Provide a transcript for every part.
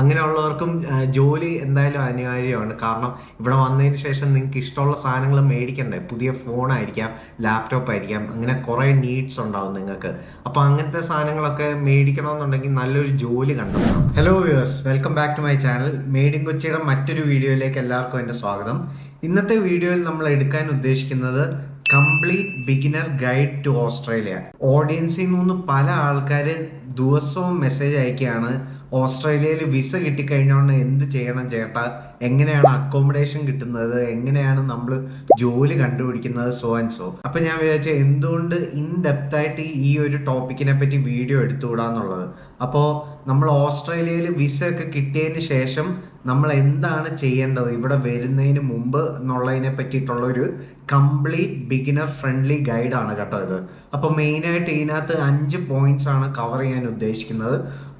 അങ്ങനെയുള്ളവർക്കും ജോലി എന്തായാലും അനിവാര്യമാണ്. കാരണം ഇവിടെ വന്നതിന് ശേഷം നിങ്ങൾക്ക് ഇഷ്ടമുള്ള സാധനങ്ങൾ മേടിക്കണ്ടേ. പുതിയ ഫോണായിരിക്കാം, ലാപ്ടോപ്പ് ആയിരിക്കാം, അങ്ങനെ കുറേ നീഡ്സ് ഉണ്ടാവും നിങ്ങൾക്ക്. അപ്പോൾ അങ്ങനത്തെ സാധനങ്ങളൊക്കെ മേടിക്കണമെന്നുണ്ടെങ്കിൽ നല്ലൊരു ജോലി കണ്ടെത്തണം. Hello viewers, welcome back to my channel. Made in കൊച്ചിയുടെ മറ്റൊരു വീഡിയോയിലേക്ക് എല്ലാവർക്കും എൻ്റെ സ്വാഗതം. ഇന്നത്തെ വീഡിയോയിൽ നമ്മൾ എടുക്കാൻ ഉദ്ദേശിക്കുന്നത് complete beginner guide to Australia. ഓഡിയൻസിൽ നിന്ന് പല ആൾക്കാർ ദിവസവും മെസ്സേജ് അയക്കുകയാണ്, ഓസ്ട്രേലിയയിൽ വിസ കിട്ടിക്കഴിഞ്ഞോണ്ട് എന്ത് ചെയ്യണം ചേട്ടാ, എങ്ങനെയാണ് അക്കോമഡേഷൻ കിട്ടുന്നത്, എങ്ങനെയാണ് നമ്മൾ ജോലി കണ്ടുപിടിക്കുന്നത്, സോ ആൻഡ് സോ. അപ്പം ഞാൻ വിചാരിച്ചു എന്തുകൊണ്ട് ഇൻ ഡെപ്ത് ആയിട്ട് ഈ ഒരു ടോപ്പിക്കിനെ പറ്റി വീഡിയോ എടുത്തുകൂടാന്നുള്ളത്. അപ്പോൾ നമ്മൾ ഓസ്ട്രേലിയയിൽ വിസ ഒക്കെ കിട്ടിയതിന് ശേഷം നമ്മൾ എന്താണ് ചെയ്യേണ്ടത് ഇവിടെ വരുന്നതിന് മുമ്പ് എന്നുള്ളതിനെ പറ്റിയിട്ടുള്ള ഒരു കംപ്ലീറ്റ് ബിഗിനർ ഫ്രണ്ട്ലി ഗൈഡാണ് കേട്ടോ ഇത്. അപ്പോൾ മെയിനായിട്ട് ഇതിനകത്ത് 5 പോയിന്റ്സ് ആണ് കവർ ചെയ്യാൻ ഉദ്ദേശിക്കുന്നത്.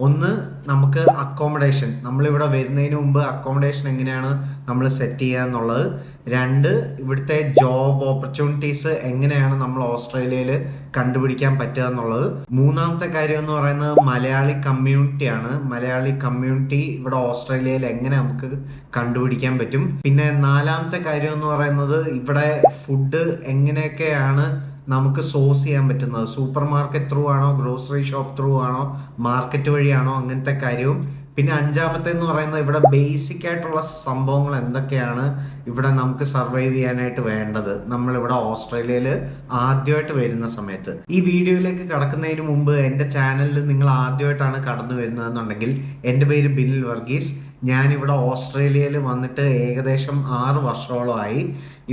ഒന്ന്, നമുക്ക് അക്കോമഡേഷൻ, നമ്മളിവിടെ വരുന്നതിന് മുമ്പ് അക്കോമഡേഷൻ എങ്ങനെയാണ് നമ്മൾ സെറ്റ് ചെയ്യുക എന്നുള്ളത്. 2, ഇവിടുത്തെ ജോബ് ഓപ്പർച്യൂണിറ്റീസ് എങ്ങനെയാണ് നമ്മൾ ഓസ്ട്രേലിയയിൽ കണ്ടുപിടിക്കാൻ പറ്റുക എന്നുള്ളത്. 3-ാമത്തെ കാര്യം എന്ന് പറയുന്നത് മലയാളി കമ്മ്യൂണിറ്റിയാണ്. മലയാളി കമ്മ്യൂണിറ്റി ഇവിടെ ഓസ്ട്രേലിയയിൽ എങ്ങനെ നമുക്ക് കണ്ടുപിടിക്കാൻ പറ്റും. പിന്നെ 4-ാമത്തെ കാര്യം എന്ന് പറയുന്നത് ഇവിടെ ഫുഡ് എങ്ങനെയൊക്കെയാണ് നമുക്ക് സോഴ്സ് ചെയ്യാൻ പറ്റുന്നത്. സൂപ്പർ മാർക്കറ്റ് ത്രൂ ആണോ, ഗ്രോസറി ഷോപ്പ് ത്രൂ ആണോ, മാർക്കറ്റ് വഴിയാണോ, അങ്ങനത്തെ കാര്യവും. പിന്നെ 5-ാമത്തെ എന്ന് പറയുന്നത് ഇവിടെ ബേസിക് ആയിട്ടുള്ള സംഭവങ്ങൾ എന്തൊക്കെയാണ് ഇവിടെ നമുക്ക് സർവൈവ് ചെയ്യാനായിട്ട് വേണ്ടത് നമ്മളിവിടെ ഓസ്ട്രേലിയയിൽ ആദ്യമായിട്ട് വരുന്ന സമയത്ത്. ഈ വീഡിയോയിലേക്ക് കടക്കുന്നതിന് മുമ്പ് എൻ്റെ ചാനലിൽ നിങ്ങൾ ആദ്യമായിട്ടാണ് കടന്നു വരുന്നതെന്നുണ്ടെങ്കിൽ, എൻ്റെ പേര് ബിനിൽ വർഗീസ്. ഞാനിവിടെ ഓസ്ട്രേലിയയിൽ വന്നിട്ട് ഏകദേശം 6 വർഷത്തോളമായി.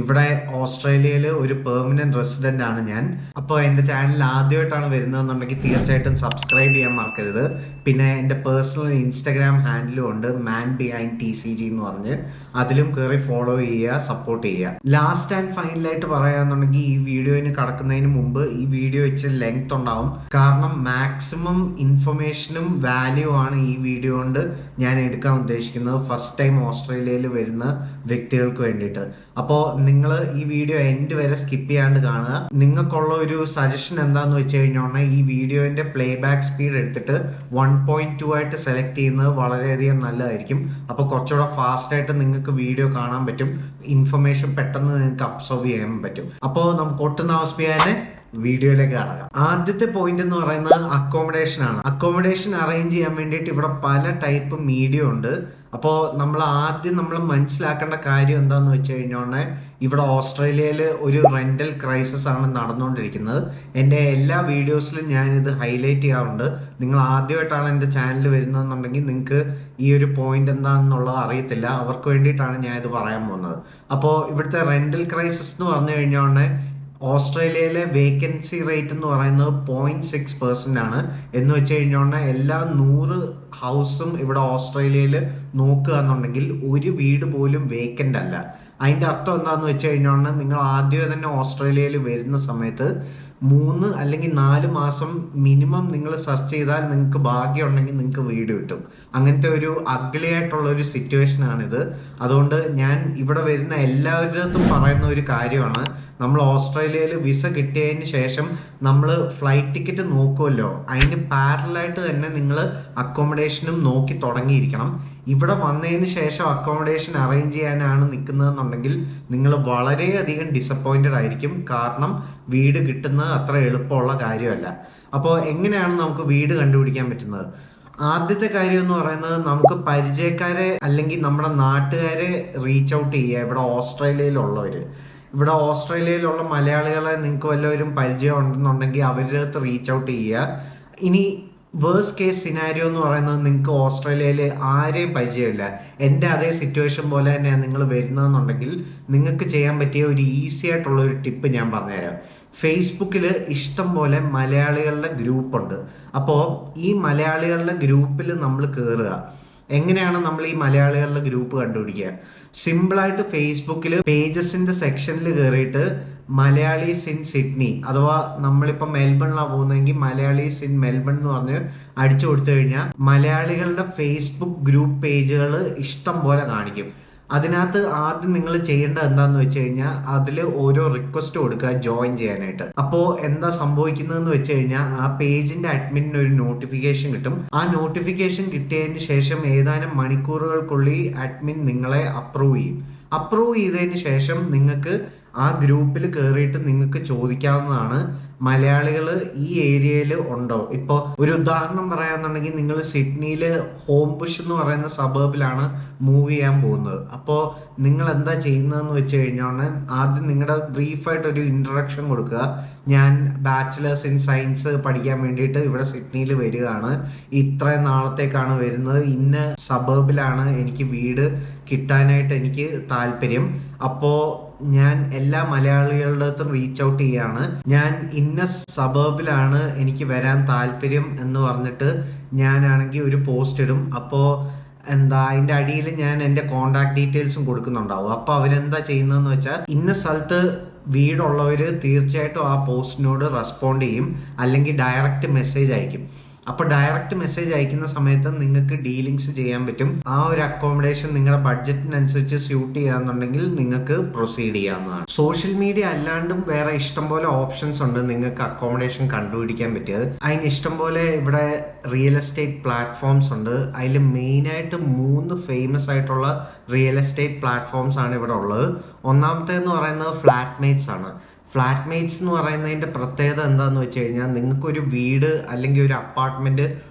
ഇവിടെ ഓസ്ട്രേലിയയിൽ ഒരു പെർമനന്റ് റെസിഡന്റ് ആണ് ഞാൻ. അപ്പോൾ എൻ്റെ ചാനൽ ആദ്യമായിട്ടാണ് വരുന്നതെന്നുണ്ടെങ്കിൽ തീർച്ചയായിട്ടും സബ്സ്ക്രൈബ് ചെയ്യാൻ മറക്കരുത്. പിന്നെ എൻ്റെ പേഴ്സണൽ ഇൻസ്റ്റാഗ്രാം ഹാൻഡിലും ഉണ്ട്, മാൻ ബിഹൈൻഡ് TCG എന്ന് പറഞ്ഞ്. അതിലും കയറി ഫോളോ ചെയ്യുക, സപ്പോർട്ട് ചെയ്യുക. ലാസ്റ്റ് ആൻഡ് ഫൈനലായിട്ട് പറയാന്നുണ്ടെങ്കിൽ, ഈ വീഡിയോന് കടക്കുന്നതിന് മുമ്പ് ഈ വീഡിയോ ഇച്ചിരി ലെങ്ത് ഉണ്ടാവും. കാരണം മാക്സിമം ഇൻഫർമേഷനും വാല്യൂ ആണ് ഈ വീഡിയോ കൊണ്ട് ഞാൻ എടുക്കാൻ ഉദ്ദേശിക്കുന്നത്, ഫസ്റ്റ് ടൈം ഓസ്ട്രേലിയയിൽ വരുന്ന വ്യക്തികൾക്ക് വേണ്ടിയിട്ട്. അപ്പോൾ നിങ്ങൾ ഈ വീഡിയോ എൻഡ് വരെ സ്കിപ്പ് ചെയ്യാണ്ട് കാണുക. നിങ്ങൾക്കുള്ള ഒരു സജഷൻ എന്താണെന്ന് വെച്ച് കഴിഞ്ഞാൽ, ഈ വീഡിയോന്റെ പ്ലേ ബാക്ക് സ്പീഡ് എടുത്തിട്ട് 1.2 ആയിട്ട് സെലക്ട് ചെയ്യുന്നത് വളരെയധികം നല്ലതായിരിക്കും. അപ്പോൾ കുറച്ചുകൂടെ ഫാസ്റ്റ് ആയിട്ട് നിങ്ങൾക്ക് വീഡിയോ കാണാൻ പറ്റും, ഇൻഫർമേഷൻ പെട്ടെന്ന് നിങ്ങൾക്ക് അബ്സോർവ് ചെയ്യാൻ പറ്റും. അപ്പോൾ നമുക്ക് ഒട്ടും താമസിപ്പിക്കാതെ വീഡിയോയിലേക്ക് കടക്കാം. ആദ്യത്തെ പോയിന്റ് എന്ന് പറയുന്നത് അക്കോമഡേഷൻ ആണ്. അക്കോമഡേഷൻ അറേഞ്ച് ചെയ്യാൻ വേണ്ടിയിട്ട് ഇവിടെ പല ടൈപ്പ് മീഡിയ ഉണ്ട്. അപ്പോൾ നമ്മൾ മനസ്സിലാക്കേണ്ട കാര്യം എന്താന്ന് വെച്ച് കഴിഞ്ഞാൽ, ഇവിടെ ഓസ്ട്രേലിയയിൽ ഒരു റെന്റൽ ക്രൈസിസ് ആണ് നടന്നുകൊണ്ടിരിക്കുന്നത്. എൻ്റെ എല്ലാ വീഡിയോസിലും ഞാനിത് ഹൈലൈറ്റ് ചെയ്യാറുണ്ട്. നിങ്ങൾ ആദ്യമായിട്ടാണ് എൻ്റെ ചാനൽ വരുന്നതെന്നുണ്ടെങ്കിൽ നിങ്ങൾക്ക് ഈ ഒരു പോയിന്റ് എന്താണെന്നുള്ളത് അറിയത്തില്ല, അവർക്ക് വേണ്ടിയിട്ടാണ് ഞാൻ ഇത് പറയാൻ പോകുന്നത്. അപ്പോൾ ഇവിടുത്തെ റെന്റൽ ക്രൈസിസ് എന്ന് പറഞ്ഞു കഴിഞ്ഞാൽ, ഓസ്ട്രേലിയയിലെ വേക്കൻസി റേറ്റ് എന്ന് പറയുന്നത് 0.6% ആണ്. എന്ന് വെച്ച് കഴിഞ്ഞാൽ എല്ലാ 100 ഹൗസും ഇവിടെ ഓസ്ട്രേലിയയിൽ നോക്കുക എന്നുണ്ടെങ്കിൽ ഒരു വീട് പോലും വേക്കൻ്റ് അല്ല. അതിൻ്റെ അർത്ഥം എന്താണെന്ന് വെച്ച് കഴിഞ്ഞാൽ, നിങ്ങൾ ആദ്യമേ തന്നെ ഓസ്ട്രേലിയയിൽ വരുന്ന സമയത്ത് 3 അല്ലെങ്കിൽ 4 മാസം മിനിമം നിങ്ങൾ സെർച്ച് ചെയ്താൽ നിങ്ങൾക്ക് ഭാഗ്യം ഉണ്ടെങ്കിൽ നിങ്ങൾക്ക് വീട് കിട്ടും. അങ്ങനത്തെ ഒരു അഗ്ലി ആയിട്ടുള്ള ഒരു സിറ്റുവേഷൻ ആണിത്. അതുകൊണ്ട് ഞാൻ ഇവിടെ വരുന്ന എല്ലാവരുടെയും പറയുന്ന ഒരു കാര്യമാണ്, നമ്മൾ ഓസ്ട്രേലിയയിൽ വിസ കിട്ടിയതിന് ശേഷം നമ്മൾ ഫ്ലൈറ്റ് ടിക്കറ്റ് നോക്കുമല്ലോ, അതിന് പാരലായിട്ട് തന്നെ നിങ്ങൾ അക്കോമഡേഷനും നോക്കി തുടങ്ങിയിരിക്കണം. ഇവിടെ വന്നതിന് ശേഷം അക്കോമഡേഷൻ അറേഞ്ച് ചെയ്യാനാണ് നിൽക്കുന്നതെന്നുണ്ടെങ്കിൽ നിങ്ങൾ വളരെയധികം ഡിസപ്പോയിൻറ്റഡ് ആയിരിക്കും. കാരണം വീട് കിട്ടുന്നത് അത്ര എളുപ്പമുള്ള കാര്യമല്ല. അപ്പോൾ എങ്ങനെയാണ് നമുക്ക് വീട് കണ്ടുപിടിക്കാൻ പറ്റുന്നത്? ആദ്യത്തെ കാര്യം എന്ന് പറയുന്നത്, നമുക്ക് പരിചയക്കാരെ അല്ലെങ്കിൽ നമ്മുടെ നാട്ടുകാരെ റീച്ച് ഔട്ട് ചെയ്യുക. ഇവിടെ ഓസ്ട്രേലിയയിലുള്ള മലയാളികളെ നിങ്ങൾക്ക് വല്ലവരും പരിചയം ഉണ്ടെന്നുണ്ടെങ്കിൽ അവരുടെ അടുത്ത് റീച്ച് ഔട്ട് ചെയ്യുക. ഇനി വേഴ്സ്റ്റ് കേസ് സിനാരിയോ എന്ന് പറയുന്നത്, നിങ്ങൾക്ക് ഓസ്ട്രേലിയയിൽ ആരെയും പരിചയമില്ല, എൻ്റെ അതേ സിറ്റുവേഷൻ പോലെ തന്നെയാണ് നിങ്ങൾ വരുന്നതെന്നുണ്ടെങ്കിൽ നിങ്ങൾക്ക് ചെയ്യാൻ പറ്റിയ ഒരു ഈസി ആയിട്ടുള്ള ഒരു ടിപ്പ് ഞാൻ പറഞ്ഞുതരാം. ഫേസ്ബുക്കിൽ ഇഷ്ടം പോലെ മലയാളികളുടെ ഗ്രൂപ്പുണ്ട്. അപ്പോൾ ഈ മലയാളികളുടെ ഗ്രൂപ്പിൽ നമ്മൾ കയറുക. എങ്ങനെയാണ് നമ്മൾ ഈ മലയാളികളുടെ ഗ്രൂപ്പ് കണ്ടുപിടിക്കുക? സിമ്പിളായിട്ട് ഫേസ്ബുക്കിൽ പേജസിന്റെ സെക്ഷനിൽ കയറിയിട്ട് മലയാളീസ് ഇൻ സിഡ്നി, അഥവാ നമ്മളിപ്പോൾ മെൽബണിലാണ് പോകുന്നതെങ്കിൽ മലയാളീസ് ഇൻ മെൽബൺ എന്ന് പറഞ്ഞ് അടിച്ചു കൊടുത്തു കഴിഞ്ഞാൽ മലയാളികളുടെ ഫേസ്ബുക്ക് ഗ്രൂപ്പ് പേജുകൾ ഇഷ്ടം പോലെ കാണിക്കും. അതിനകത്ത് ആദ്യം നിങ്ങൾ ചെയ്യേണ്ടത് എന്താന്ന് വെച്ച് കഴിഞ്ഞാൽ അതിൽ ഓരോ റിക്വസ്റ്റ് കൊടുക്കുക ജോയിൻ ചെയ്യാനായിട്ട്. അപ്പോൾ എന്താ സംഭവിക്കുന്നതെന്ന് വെച്ച് കഴിഞ്ഞാൽ ആ പേജിന്റെ അഡ്മിന് ഒരു നോട്ടിഫിക്കേഷൻ കിട്ടും. ആ നോട്ടിഫിക്കേഷൻ കിട്ടിയതിന് ശേഷം ഏതാനും മണിക്കൂറുകൾക്കുള്ളിൽ അഡ്മിൻ നിങ്ങളെ അപ്രൂവ് ചെയ്യും. അപ്രൂവ് ചെയ്തതിന് ശേഷം നിങ്ങൾക്ക് ആ ഗ്രൂപ്പിൽ കയറിയിട്ട് നിങ്ങൾക്ക് ചോദിക്കാവുന്നതാണ് മലയാളികൾ ഈ ഏരിയയിൽ ഉണ്ടോ. ഇപ്പോൾ ഒരു ഉദാഹരണം പറയാന്നുണ്ടെങ്കിൽ നിങ്ങൾ സിഡ്നിയിൽ ഹോംബുഷ് എന്ന് പറയുന്ന സബർബിലാണ് മൂവ് ചെയ്യാൻ പോകുന്നത്. അപ്പോൾ നിങ്ങൾ എന്താ ചെയ്യുന്നതെന്ന് വെച്ച് കഴിഞ്ഞാൽ ആദ്യം നിങ്ങളുടെ ബ്രീഫായിട്ട് ഒരു ഇൻട്രൊഡക്ഷൻ കൊടുക്കുക. ഞാൻ ബാച്ചിലേഴ്സ് ഇൻ സയൻസ് പഠിക്കാൻ വേണ്ടിയിട്ട് ഇവിടെ സിഡ്നിയിൽ വരികയാണ്, ഇത്രയും നാളത്തേക്കാണ് വരുന്നത്, ഇന്ന സബർബിലാണ് എനിക്ക് വീട് കിട്ടാനായിട്ട് എനിക്ക് താല്പര്യം. അപ്പോൾ ഞാൻ എല്ലാ മലയാളികളുടെ അടുത്തും റീച്ച് ഔട്ട് ചെയ്യാണ്, ഞാൻ ഇന്ന സബർബിലാണ് എനിക്ക് വരാൻ താല്പര്യം എന്ന് പറഞ്ഞിട്ട് ഞാനാണെങ്കിൽ ഒരു പോസ്റ്റ് ഇടും. അപ്പോൾ അതിൻ്റെ അടിയിൽ ഞാൻ എൻ്റെ കോണ്ടാക്ട് ഡീറ്റെയിൽസും കൊടുക്കുന്നുണ്ടാവും. അപ്പോൾ അവരെന്താ ചെയ്യുന്നതെന്ന് വെച്ചാൽ ഇന്ന സ്ഥലത്ത് വീടുള്ളവർ തീർച്ചയായിട്ടും ആ പോസ്റ്റിനോട് റെസ്പോണ്ട് ചെയ്യും, അല്ലെങ്കിൽ ഡയറക്റ്റ് മെസ്സേജ് അയക്കും. അപ്പോൾ ഡയറക്റ്റ് മെസ്സേജ് അയക്കുന്ന സമയത്ത് നിങ്ങൾക്ക് ഡീലിങ്സ് ചെയ്യാൻ പറ്റും. ആ ഒരു അക്കോമഡേഷൻ നിങ്ങളുടെ ബഡ്ജറ്റിനനുസരിച്ച് സ്യൂട്ട് ചെയ്യാന്നുണ്ടെങ്കിൽ നിങ്ങൾക്ക് പ്രൊസീഡ് ചെയ്യാവുന്നതാണ്. സോഷ്യൽ മീഡിയ അല്ലാണ്ടും വേറെ ഇഷ്ടംപോലെ ഓപ്ഷൻസ് ഉണ്ട് നിങ്ങൾക്ക് അക്കോമഡേഷൻ കണ്ടുപിടിക്കാൻ പറ്റിയത്. അതിന് ഇഷ്ടംപോലെ ഇവിടെ റിയൽ എസ്റ്റേറ്റ് പ്ലാറ്റ്ഫോംസ് ഉണ്ട്. അതിൽ മെയിനായിട്ട് 3 ഫേമസ് ആയിട്ടുള്ള റിയൽ എസ്റ്റേറ്റ് പ്ലാറ്റ്ഫോംസ് ആണ് ഇവിടെ ഉള്ളത്. ഒന്നാമത്തേന്ന് പറയുന്നത് ഫ്ലാറ്റ്മേറ്റ്സ് ആണ്. ഫ്ലാറ്റ്മേറ്റ്സ് എന്ന് പറയുന്നതിൻ്റെ പ്രത്യേകത എന്താണെന്ന് വെച്ച് കഴിഞ്ഞാൽ നിങ്ങൾക്കൊരു വീട് അല്ലെങ്കിൽ ഒരു അപ്പാർട്ട്മെൻറ്റ്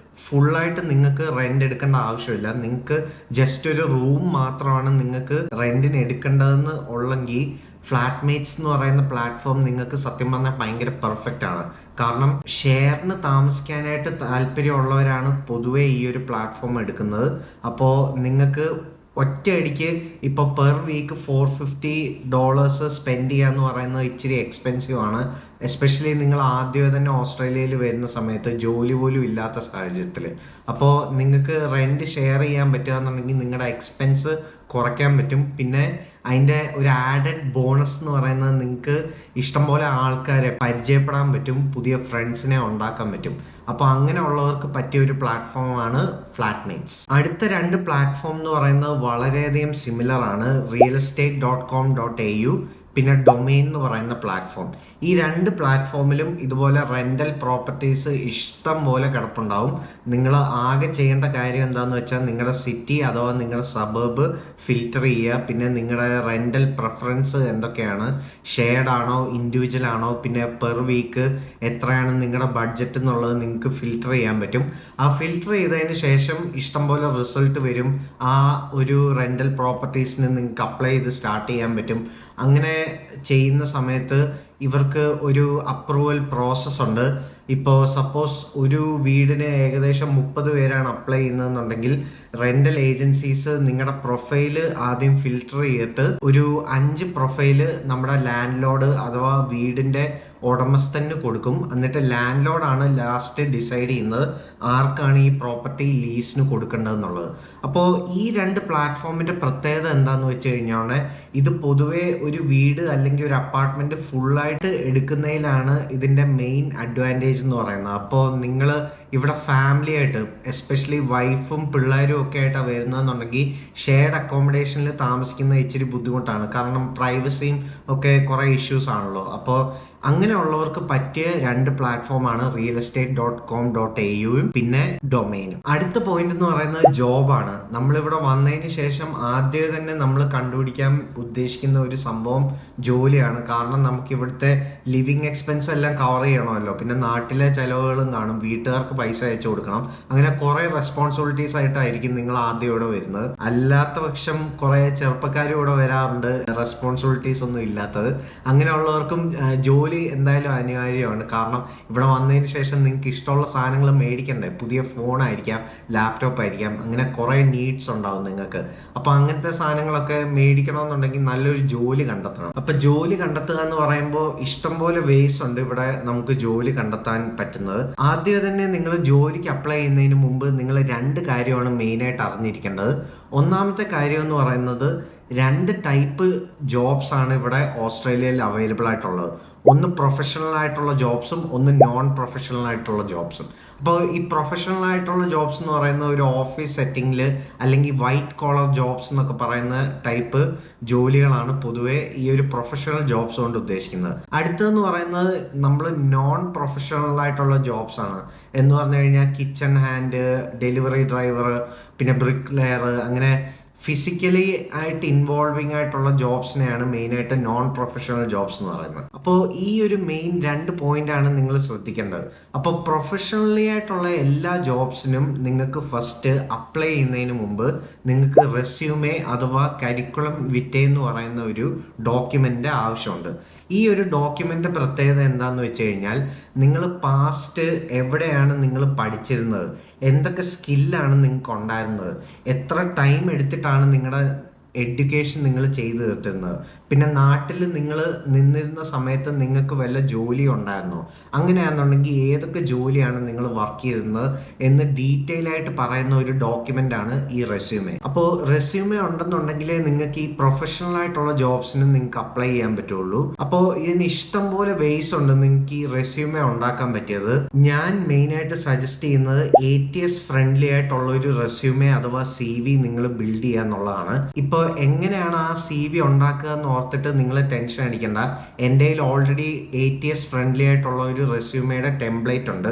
ഫുള്ളായിട്ട് നിങ്ങൾക്ക് റെൻ്റ് എടുക്കേണ്ട ആവശ്യമില്ല. നിങ്ങൾക്ക് ജസ്റ്റ് ഒരു റൂം മാത്രമാണ് നിങ്ങൾക്ക് റെൻറ്റിന് എടുക്കേണ്ടതെന്ന് ഉള്ളെങ്കിൽ ഫ്ലാറ്റ്മേറ്റ്സ് എന്ന് പറയുന്ന പ്ലാറ്റ്ഫോം നിങ്ങൾക്ക് സത്യം പറഞ്ഞാൽ ഭയങ്കര പെർഫെക്റ്റ് ആണ്. കാരണം ഷെയറിന് താമസിക്കാനായിട്ട് താല്പര്യമുള്ളവരാണ് പൊതുവേ ഈ ഒരു പ്ലാറ്റ്ഫോം എടുക്കുന്നത്. അപ്പോൾ നിങ്ങൾക്ക് ഒറ്റയടിക്ക് ഇപ്പോൾ പെർ വീക്ക് $450 സ്പെൻഡ് ചെയ്യുക എന്ന് പറയുന്നത് ഇച്ചിരി എക്സ്പെൻസീവ് ആണ്. എസ്പെഷ്യലി നിങ്ങൾ ആദ്യമേ തന്നെ ഓസ്ട്രേലിയയിൽ വരുന്ന സമയത്ത് ജോലി പോലും ഇല്ലാത്ത സാഹചര്യത്തിൽ. അപ്പോൾ നിങ്ങൾക്ക് റെൻറ്റ് ഷെയർ ചെയ്യാൻ പറ്റുക എന്നുണ്ടെങ്കിൽ നിങ്ങളുടെ എക്സ്പെൻസ് കുറയ്ക്കാൻ പറ്റും. പിന്നെ അതിൻ്റെ ഒരു ആഡഡ് ബോണസ് എന്ന് പറയുന്നത് നിങ്ങൾക്ക് ഇഷ്ടംപോലെ ആൾക്കാരെ പരിചയപ്പെടാൻ പറ്റും, പുതിയ ഫ്രണ്ട്സിനെ ഉണ്ടാക്കാൻ പറ്റും. അപ്പോൾ അങ്ങനെയുള്ളവർക്ക് പറ്റിയ ഒരു പ്ലാറ്റ്ഫോമാണ് ഫ്ലാറ്റ്മേറ്റ്സ്. അടുത്ത 2 പ്ലാറ്റ്ഫോം എന്ന് പറയുന്നത് വളരെയധികം സിമിലർ ആണ്. realestate.com.au പിന്നെ ഡൊമെയിൻ എന്ന് പറയുന്ന പ്ലാറ്റ്ഫോം. ഈ 2 പ്ലാറ്റ്ഫോമിലും ഇതുപോലെ റെൻ്റൽ പ്രോപ്പർട്ടീസ് ഇഷ്ടം പോലെ കിടപ്പുണ്ടാവും. നിങ്ങൾ ആകെ ചെയ്യേണ്ട കാര്യം എന്താണെന്ന് വെച്ചാൽ നിങ്ങളുടെ സിറ്റി അഥവാ നിങ്ങളുടെ സബർബ് ഫിൽറ്റർ ചെയ്യുക. പിന്നെ നിങ്ങളുടെ റെൻ്റൽ പ്രിഫറൻസ് എന്തൊക്കെയാണ്, ഷെയർഡ് ആണോ ഇൻഡിവിജ്വൽ ആണോ, പിന്നെ പെർ വീക്ക് എത്രയാണ് നിങ്ങളുടെ ബഡ്ജറ്റ് എന്നുള്ളത് നിങ്ങൾക്ക് ഫിൽറ്റർ ചെയ്യാൻ പറ്റും. ആ ഫിൽറ്റർ ചെയ്തതിന് ശേഷം ഇഷ്ടംപോലെ റിസൾട്ട് വരും. ആ ഒരു റെൻ്റൽ പ്രോപ്പർട്ടീസിന് നിങ്ങൾക്ക് അപ്ലൈ ചെയ്ത് സ്റ്റാർട്ട് ചെയ്യാൻ പറ്റും. അങ്ങനെ ചെയ്യുന്ന സമയത്ത് ഇവർക്ക് ഒരു അപ്രൂവൽ പ്രോസസ്സ് ഉണ്ട്. ഇപ്പോൾ സപ്പോസ് ഒരു വീടിന് ഏകദേശം 30 പേരാണ് അപ്ലൈ ചെയ്യുന്നതെന്നുണ്ടെങ്കിൽ റെൻ്റൽ ഏജൻസീസ് നിങ്ങളുടെ പ്രൊഫൈല് ആദ്യം ഫിൽറ്റർ ചെയ്തിട്ട് ഒരു 5 പ്രൊഫൈല് നമ്മുടെ ലാൻഡ് ലോഡ് അഥവാ വീടിൻ്റെ ഉടമസ്ഥന് കൊടുക്കും. എന്നിട്ട് ലാൻഡ് ലോഡാണ് ലാസ്റ്റ് ഡിസൈഡ് ചെയ്യുന്നത് ആർക്കാണ് ഈ പ്രോപ്പർട്ടി ലീസിന് കൊടുക്കേണ്ടതെന്നുള്ളത്. അപ്പോൾ ഈ 2 പ്ലാറ്റ്ഫോമിൻ്റെ പ്രത്യേകത എന്താണെന്ന് വെച്ച് കഴിഞ്ഞാൽ ഇത് പൊതുവേ ഒരു വീട് അല്ലെങ്കിൽ ഒരു അപ്പാർട്ട്മെൻറ്റ് ഫുള്ളായിട്ട് എടുക്കുന്നതിലാണ് ഇതിൻ്റെ മെയിൻ അഡ്വാൻറ്റേജ് എന്ന് പറയുന്നത്. അപ്പോൾ നിങ്ങൾ ഇവിടെ ഫാമിലി ആയിട്ട് എസ്പെഷ്യലി വൈഫും പിള്ളേരും ഒക്കെ ആയിട്ടാണ് വരുന്നതെന്നുണ്ടെങ്കിൽ ഷെയർഡ് അക്കോമഡേഷനിൽ താമസിക്കുന്നത് ഇച്ചിരി ബുദ്ധിമുട്ടാണ്. കാരണം പ്രൈവസിയും ഒക്കെ കുറേ ഇഷ്യൂസ് ആണല്ലോ. അപ്പോൾ അങ്ങനെയുള്ളവർക്ക് പറ്റിയ 2 പ്ലാറ്റ്ഫോമാണ് realestate.com.auയും പിന്നെ ഡൊമെയിനും. അടുത്ത പോയിന്റ് എന്ന് പറയുന്നത് ജോബാണ്. നമ്മളിവിടെ വന്നതിന് ശേഷം ആദ്യമേ തന്നെ നമ്മൾ കണ്ടുപിടിക്കാൻ ഉദ്ദേശിക്കുന്ന ഒരു സംഭവം ജോലിയാണ്. കാരണം നമുക്ക് ഇവിടുത്തെ ലിവിങ് എക്സ്പെൻസ് എല്ലാം കവർ ചെയ്യണമല്ലോ. പിന്നെ നാട്ടിലെ ചിലവുകളും കാണും, വീട്ടുകാർക്ക് പൈസ അയച്ചു കൊടുക്കണം. അങ്ങനെ കുറേ റെസ്പോൺസിബിലിറ്റീസ് ആയിട്ടായിരിക്കും നിങ്ങൾ ആദ്യം ഇവിടെ വരുന്നത്. അല്ലാത്ത പക്ഷം കുറേ ചെറുപ്പക്കാർ ഇവിടെ വരാറുണ്ട് റെസ്പോൺസിബിലിറ്റീസ് ഒന്നും ഇല്ലാത്തത്. അങ്ങനെയുള്ളവർക്കും ജോലി എന്തായാലും അനിവാര്യമാണ്. കാരണം ഇവിടെ വന്നതിന് ശേഷം നിങ്ങൾക്ക് ഇഷ്ടമുള്ള സാധനങ്ങൾ മേടിക്കണ്ടേ. പുതിയ ഫോണായിരിക്കാം, ലാപ്ടോപ്പ് ആയിരിക്കാം, അങ്ങനെ കുറേ നീഡ്സ് ഉണ്ടാവും നിങ്ങൾക്ക്. അപ്പോൾ അങ്ങനത്തെ സാധനങ്ങളൊക്കെ മേടിക്കണമെന്നുണ്ടെങ്കിൽ നല്ലൊരു ജോലി കണ്ടെത്തണം. അപ്പോൾ ജോലി കണ്ടെത്തുക എന്ന് പറയുമ്പോൾ ഇഷ്ടംപോലെ വേസ് ഉണ്ട് ഇവിടെ നമുക്ക് ജോലി കണ്ടെത്താൻ പറ്റുന്നത്. ആദ്യം തന്നെ നിങ്ങൾ ജോലിക്ക് അപ്ലൈ ചെയ്യുന്നതിന് മുമ്പ് നിങ്ങൾ 2 കാര്യമാണ് മെയിനായിട്ട് അറിഞ്ഞിരിക്കേണ്ടത്. ഒന്നാമത്തെ കാര്യം എന്ന് പറയുന്നത് രണ്ട് ടൈപ്പ് ജോബ്സ് ആണ് ഇവിടെ ഓസ്ട്രേലിയയിൽ അവൈലബിൾ ആയിട്ടുള്ളത്. ഒന്ന് പ്രൊഫഷണൽ ആയിട്ടുള്ള ജോബ്സും ഒന്ന് നോൺ പ്രൊഫഷണൽ ആയിട്ടുള്ള ജോബ്സും. അപ്പോൾ ഈ പ്രൊഫഷണൽ ആയിട്ടുള്ള ജോബ്സ് എന്ന് പറയുന്ന ഒരു ഓഫീസ് സെറ്റിംഗിൽ അല്ലെങ്കിൽ വൈറ്റ് കോളർ ജോബ്സ് എന്നൊക്കെ പറയുന്ന ടൈപ്പ് ജോലികളാണ് പൊതുവെ ഈ ഒരു പ്രൊഫഷണൽ ജോബ്സ് കൊണ്ട് ഉദ്ദേശിക്കുന്നത്. അടുത്തതെന്ന് പറയുന്നത് നമ്മൾ നോൺ പ്രൊഫഷണൽ ആയിട്ടുള്ള ജോബ്സ് ആണ്. എന്ന് പറഞ്ഞു കഴിഞ്ഞാൽ കിച്ചൺ ഹാൻഡ്, ഡെലിവറി ഡ്രൈവർ, പിന്നെ ബ്രിക്ക് ലെയർ, അങ്ങനെ ഫിസിക്കലി ആയിട്ട് ഇൻവോൾവിംഗ് ആയിട്ടുള്ള ജോബ്സിനെയാണ് മെയിനായിട്ട് നോൺ പ്രൊഫഷണൽ ജോബ്സ് എന്ന് പറയുന്നത്. അപ്പോൾ ഈ ഒരു മെയിൻ 2 പോയിന്റാണ് നിങ്ങൾ ശ്രദ്ധിക്കേണ്ടത്. അപ്പോൾ പ്രൊഫഷണലി ആയിട്ടുള്ള എല്ലാ ജോബ്സിനും നിങ്ങൾക്ക് ഫസ്റ്റ് അപ്ലൈ ചെയ്യുന്നതിന് മുമ്പ് നിങ്ങൾക്ക് റെസ്യൂമേ അഥവാ കരിക്കുലം വിറ്റേ എന്ന് പറയുന്ന ഒരു ഡോക്യുമെന്റ് ആവശ്യമുണ്ട്. ഈ ഒരു ഡോക്യുമെന്റ് പ്രത്യേകത എന്താണെന്ന് വെച്ച് കഴിഞ്ഞാൽ നിങ്ങൾ പാസ്റ്റ് എവിടെയാണ് നിങ്ങൾ പഠിച്ചിരുന്നത്, എന്തൊക്കെ സ്കില്ലാണ് നിങ്ങൾക്ക് ഉണ്ടായിരുന്നത്, എത്ര ടൈം എടുത്തിട്ടാണ് നിങ്ങളുടെ എഡ്യൂക്കേഷൻ നിങ്ങൾ ചെയ്തു തീർത്തിരുന്നത്, പിന്നെ നാട്ടിൽ നിങ്ങൾ നിന്നിരുന്ന സമയത്ത് നിങ്ങൾക്ക് വല്ല ജോലി ഉണ്ടായിരുന്നോ, അങ്ങനെയാണെന്നുണ്ടെങ്കിൽ ഏതൊക്കെ ജോലിയാണ് നിങ്ങൾ വർക്ക് ചെയ്തിരുന്നത് എന്ന് ഡീറ്റെയിൽ ആയിട്ട് പറയുന്ന ഒരു ഡോക്യുമെന്റ് ആണ് ഈ റെസ്യൂമേ. അപ്പോൾ റെസ്യൂമേ ഉണ്ടെന്നുണ്ടെങ്കിലേ നിങ്ങൾക്ക് ഈ പ്രൊഫഷണൽ ആയിട്ടുള്ള ജോബ്സിന് നിങ്ങൾക്ക് അപ്ലൈ ചെയ്യാൻ പറ്റുള്ളൂ. അപ്പോൾ ഇതിന് ഇഷ്ടം പോലെ വേസ് ഉണ്ട് നിങ്ങൾക്ക് ഈ റെസ്യൂമേ ഉണ്ടാക്കാൻ പറ്റിയത്. ഞാൻ മെയിനായിട്ട് സജസ്റ്റ് ചെയ്യുന്നത് ATS ഫ്രണ്ട്ലി ആയിട്ടുള്ള ഒരു റെസ്യൂമേ അഥവാ CV നിങ്ങൾ ബിൽഡ് ചെയ്യുക എന്നുള്ളതാണ്. ഇപ്പോൾ എങ്ങനെയാണ് ആ CV ഉണ്ടാക്കുക എന്ന് ഓർത്തിട്ട് നിങ്ങൾ ടെൻഷൻ അടിക്കേണ്ട. എൻ്റെ കയ്യിൽ ഓൾറെഡി ATS ഫ്രണ്ട്ലി ആയിട്ടുള്ള ഒരു റെസ്യൂമേയുടെ ടെംപ്ലേറ്റ് ഉണ്ട്.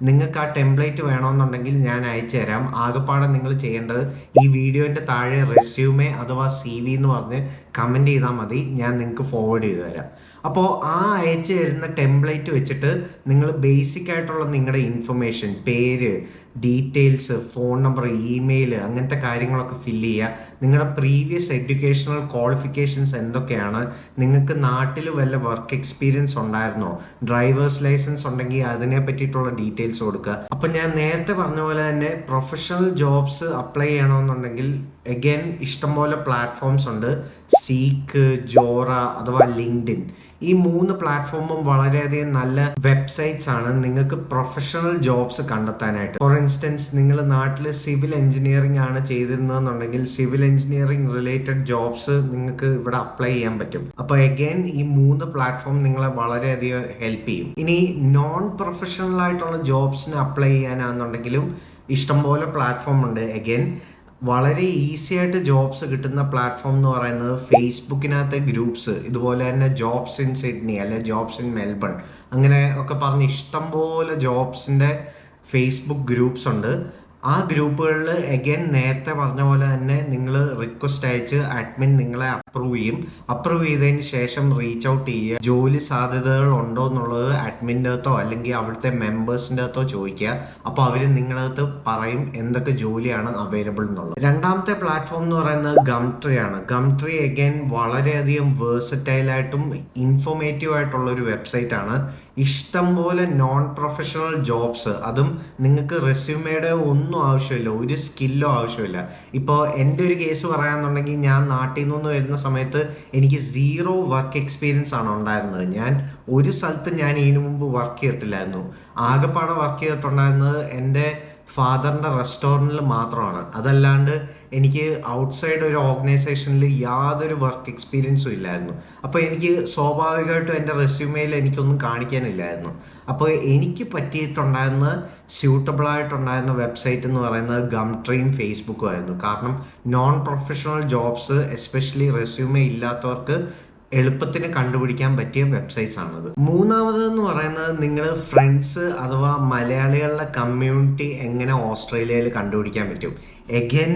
നിങ്ങൾക്ക് ആ ടെംപ്ലേറ്റ് വേണമെന്നുണ്ടെങ്കിൽ ഞാൻ അയച്ചു തരാം. ആകെപ്പാടെ നിങ്ങൾ ചെയ്യേണ്ടത് ഈ വീഡിയോൻ്റെ താഴെ റെസ്യൂമേ അഥവാ CV എന്ന് പറഞ്ഞ് കമൻറ്റ് ചെയ്താൽ മതി, ഞാൻ നിങ്ങൾക്ക് ഫോർവേഡ് ചെയ്ത് തരാം. അപ്പോൾ ആ അയച്ചു തരുന്ന ടെംപ്ലേറ്റ് വെച്ചിട്ട് നിങ്ങൾ ബേസിക് ആയിട്ടുള്ള നിങ്ങളുടെ ഇൻഫർമേഷൻ, പേര്, ഡീറ്റെയിൽസ്, ഫോൺ നമ്പർ, ഇമെയിൽ, അങ്ങനത്തെ കാര്യങ്ങളൊക്കെ ഫില്ല് ചെയ്യുക. നിങ്ങളുടെ പ്രീവിയസ് എഡ്യൂക്കേഷണൽ ക്വാളിഫിക്കേഷൻസ് എന്തൊക്കെയാണ്, നിങ്ങൾക്ക് നാട്ടിൽ വല്ല വർക്ക് എക്സ്പീരിയൻസ് ഉണ്ടായിരുന്നോ, ഡ്രൈവേഴ്സ് ലൈസൻസ് ഉണ്ടെങ്കിൽ അതിനെ പറ്റിയിട്ടുള്ള ഡീറ്റെയിൽസ് കൊടുക്കുക. അപ്പം ഞാൻ നേരത്തെ പറഞ്ഞ പോലെ തന്നെ പ്രൊഫഷണൽ ജോബ്സ് അപ്ലൈ ചെയ്യണമെന്നുണ്ടെങ്കിൽ അഗൈൻ ഇഷ്ടംപോലെ പ്ലാറ്റ്ഫോംസ് ഉണ്ട്. സീക്ക്, ജോറ അഥവാ ലിങ്ക്ഡിൻ, ഈ 3 പ്ലാറ്റ്ഫോമും വളരെയധികം നല്ല വെബ്സൈറ്റ്സ് ആണ് നിങ്ങൾക്ക് പ്രൊഫഷണൽ ജോബ്സ് കണ്ടെത്താനായിട്ട്. ഫോർ ഇൻസ്റ്റൻസ് നിങ്ങൾ നാട്ടിൽ സിവിൽ എഞ്ചിനീയറിംഗ് ആണ് ചെയ്തിരുന്നതെന്നുണ്ടെങ്കിൽ സിവിൽ എഞ്ചിനീയറിംഗ് റിലേറ്റഡ് ജോബ്സ് നിങ്ങൾക്ക് ഇവിടെ അപ്ലൈ ചെയ്യാൻ പറ്റും. അപ്പോൾ അഗൈൻ ഈ 3 പ്ലാറ്റ്ഫോം നിങ്ങളെ വളരെയധികം ഹെൽപ്പ് ചെയ്യും. ഇനി നോൺ പ്രൊഫഷണൽ ആയിട്ടുള്ള ജോബ്സിന് അപ്ലൈ ചെയ്യാനാണെന്നുണ്ടെങ്കിലും ഇഷ്ടംപോലെ പ്ലാറ്റ്ഫോം ഉണ്ട്. അഗൈൻ വളരെ ഈസി ആയിട്ട് ജോബ്സ് കിട്ടുന്ന പ്ലാറ്റ്ഫോം എന്ന് പറയുന്നത് ഫേസ്ബുക്കിനകത്തെ ഗ്രൂപ്പ്സ്, ഇതുപോലെ തന്നെ ജോബ്സ് ഇൻ സിഡ്നി അല്ലെ ജോബ്സ് ഇൻ മെൽബൺ, അങ്ങനെ ഒക്കെ പറഞ്ഞ് ഇഷ്ടംപോലെ ജോബ്സിൻ്റെ ഫേസ്ബുക്ക് ഗ്രൂപ്പ്സ് ഉണ്ട്. ആ ഗ്രൂപ്പുകളിൽ അഗൈൻ നേരത്തെ പറഞ്ഞ പോലെ തന്നെ നിങ്ങൾ റിക്വസ്റ്റ് അയച്ച് അഡ്മിൻ നിങ്ങളെ അപ്രൂവ് ചെയ്യും. അപ്രൂവ് ചെയ്തതിന് ശേഷം റീച്ച് ഔട്ട് ചെയ്യുക. ജോലി സാധ്യതകൾ ഉണ്ടോ എന്നുള്ളത് അഡ്മിൻ്റെ അകത്തോ അല്ലെങ്കിൽ അവിടുത്തെ മെമ്പേഴ്സിൻ്റെ അകത്തോ ചോദിക്കുക. അപ്പോൾ അവർ നിങ്ങളുടെ അടുത്ത് പറയും എന്തൊക്കെ ജോലിയാണ് അവൈലബിൾ എന്നുള്ളത്. രണ്ടാമത്തെ പ്ലാറ്റ്ഫോം എന്ന് പറയുന്നത് ഗംട്രി ആണ്. ഗംട്രി അഗൈൻ വളരെയധികം വേഴ്സറ്റൈൽ ആയിട്ടും ഇൻഫോർമേറ്റീവ് ആയിട്ടുള്ള ഒരു വെബ്സൈറ്റ് ആണ്. ഇഷ്ടംപോലെ നോൺ പ്രൊഫഷണൽ ജോബ്സ്, അതും നിങ്ങൾക്ക് റെസ്യൂമേയുടെ ഒന്നും ആവശ്യമില്ല, ഒരു സ്കില്ലോ ആവശ്യമില്ല. ഇപ്പോൾ എൻ്റെ ഒരു കേസ് പറയാന്നുണ്ടെങ്കിൽ ഞാൻ നാട്ടിൽ നിന്ന് വരുന്ന സമയത്ത് എനിക്ക് 0 വർക്ക് എക്സ്പീരിയൻസ് ആണ് ഉണ്ടായിരുന്നത്. ഞാൻ ഒരു സ്ഥലത്ത് ഞാൻ ഇതിനു മുമ്പ് വർക്ക് ചെയ്തിട്ടില്ലായിരുന്നു. ആകെപ്പാടെ വർക്ക് ചെയ്തിട്ടുണ്ടായിരുന്നത് എൻ്റെ ഫാദറിൻ്റെ റെസ്റ്റോറൻറ്റിൽ മാത്രമാണ്. അതല്ലാണ്ട് എനിക്ക് ഔട്ട്സൈഡ് ഒരു ഓർഗനൈസേഷനിൽ യാതൊരു വർക്ക് എക്സ്പീരിയൻസും ഇല്ലായിരുന്നു. അപ്പോൾ എനിക്ക് സ്വാഭാവികമായിട്ടും എൻ്റെ റെസ്യൂമേയിൽ എനിക്കൊന്നും കാണിക്കാനില്ലായിരുന്നു. അപ്പോൾ എനിക്ക് പറ്റിയിട്ടുണ്ടായിരുന്ന സ്യൂട്ടബിളായിട്ടുണ്ടായിരുന്ന വെബ്സൈറ്റ് എന്ന് പറയുന്നത് ഗംട്രിയും ഫേസ്ബുക്കും ആയിരുന്നു. കാരണം non professional jobs especially resume ഇല്ലാത്തവർക്ക് എളുപ്പത്തിന് കണ്ടുപിടിക്കാൻ പറ്റിയ വെബ്സൈറ്റ്സ് ആണത്. മൂന്നാമതെന്ന് പറയുന്നത് നിങ്ങൾ ഫ്രണ്ട്സ് അഥവാ മലയാളികളുടെ കമ്മ്യൂണിറ്റി എങ്ങനെ ഓസ്ട്രേലിയയിൽ കണ്ടുപിടിക്കാൻ പറ്റും. എഗൈൻ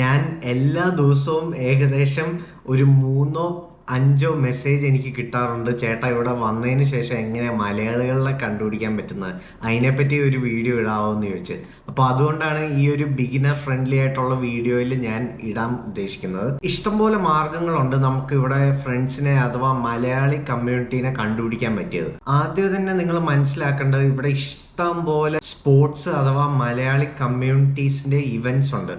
ഞാൻ എല്ലാ ദിവസവും ഏകദേശം ഒരു 3-5 മെസ്സേജ് എനിക്ക് കിട്ടാറുണ്ട്, ചേട്ടാ ഇവിടെ വന്നതിന് ശേഷം എങ്ങനെ മലയാളികളെ കണ്ടുപിടിക്കാൻ പറ്റുന്നത്, അതിനെപ്പറ്റി ഒരു വീഡിയോ ഇടാവോ എന്ന് ചോദിച്ച്. അപ്പോൾ അതുകൊണ്ടാണ് ഈ ഒരു ബിഗിനർ ഫ്രണ്ട്ലി ആയിട്ടുള്ള വീഡിയോയിൽ ഞാൻ ഇടാൻ ഉദ്ദേശിക്കുന്നത്. ഇഷ്ടംപോലെ മാർഗങ്ങളുണ്ട് നമുക്ക് ഇവിടെ ഫ്രണ്ട്സിനെ അഥവാ മലയാളി കമ്മ്യൂണിറ്റീനെ കണ്ടുപിടിക്കാൻ പറ്റിയത്. ആദ്യം തന്നെ നിങ്ങൾ മനസ്സിലാക്കേണ്ടത് ഇവിടെ ഇഷ്ടം പോലെ സ്പോർട്സ് അഥവാ മലയാളി കമ്മ്യൂണിറ്റീസിന്റെ ഇവന്റ്സ് ഉണ്ട്.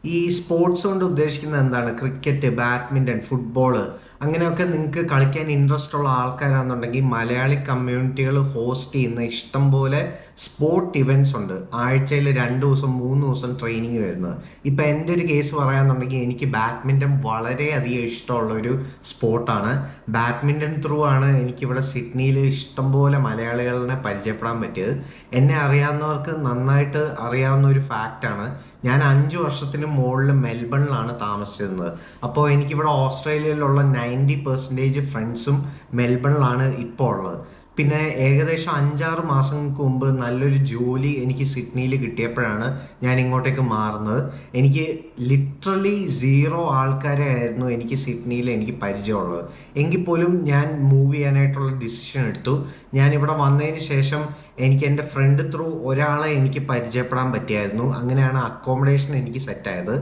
ഈ സ്പോർട്സ് കൊണ്ട് ഉദ്ദേശിക്കുന്നത് എന്താണ്? ക്രിക്കറ്റ്, ബാഡ്മിൻ്റൺ, ഫുട്ബോള് അങ്ങനെയൊക്കെ നിങ്ങൾക്ക് കളിക്കാൻ ഇൻട്രസ്റ്റ് ഉള്ള ആൾക്കാരാണെന്നുണ്ടെങ്കിൽ മലയാളി കമ്മ്യൂണിറ്റികൾ ഹോസ്റ്റ് ചെയ്യുന്ന ഇഷ്ടം പോലെ സ്പോർട്ട് ഇവൻറ്റ്സ് ഉണ്ട്. ആഴ്ചയിൽ 2 ദിവസം 3 ദിവസം ട്രെയിനിങ് വരുന്നത്. ഇപ്പം എൻ്റെ ഒരു കേസ് പറയാന്നുണ്ടെങ്കിൽ എനിക്ക് ബാഡ്മിൻ്റൺ വളരെയധികം ഇഷ്ടമുള്ള ഒരു സ്പോർട്ടാണ്. ബാഡ്മിൻ്റൺ ത്രൂ ആണ് എനിക്കിവിടെ സിഡ്നിയിൽ ഇഷ്ടംപോലെ മലയാളികളെ പരിചയപ്പെടാൻ പറ്റിയത്. എന്നെ അറിയാവുന്നവർക്ക് നന്നായിട്ട് അറിയാവുന്ന ഒരു ഫാക്റ്റാണ്, ഞാൻ 5 വർഷത്തിന് മുകളിൽ മെൽബണിലാണ് താമസിച്ചിരുന്നത്. അപ്പോൾ എനിക്കിവിടെ ഓസ്ട്രേലിയയിലുള്ള 90% ഫ്രണ്ട്സും മെൽബണിലാണ് ഇപ്പോൾ ഉള്ളത്. പിന്നെ ഏകദേശം 5-6 മാസങ്ങൾക്ക് മുമ്പ് നല്ലൊരു ജോലി എനിക്ക് സിഡ്നിയിൽ കിട്ടിയപ്പോഴാണ് ഞാൻ ഇങ്ങോട്ടേക്ക് മാറുന്നത്. എനിക്ക് ലിറ്ററലി 0 ആൾക്കാരെ ആയിരുന്നു എനിക്ക് സിഡ്നിയിൽ എനിക്ക് പരിചയമുള്ളത്. എങ്കിൽ പോലും ഞാൻ മൂവ് ചെയ്യാനായിട്ടുള്ള ഡിസിഷൻ എടുത്തു. ഞാൻ ഇവിടെ വന്നതിന് ശേഷം എനിക്ക് എൻ്റെ ഫ്രണ്ട് ത്രൂ ഒരാളെ എനിക്ക് പരിചയപ്പെടാൻ പറ്റിയായിരുന്നു. അങ്ങനെയാണ് അക്കോമഡേഷൻ എനിക്ക് സെറ്റായത്.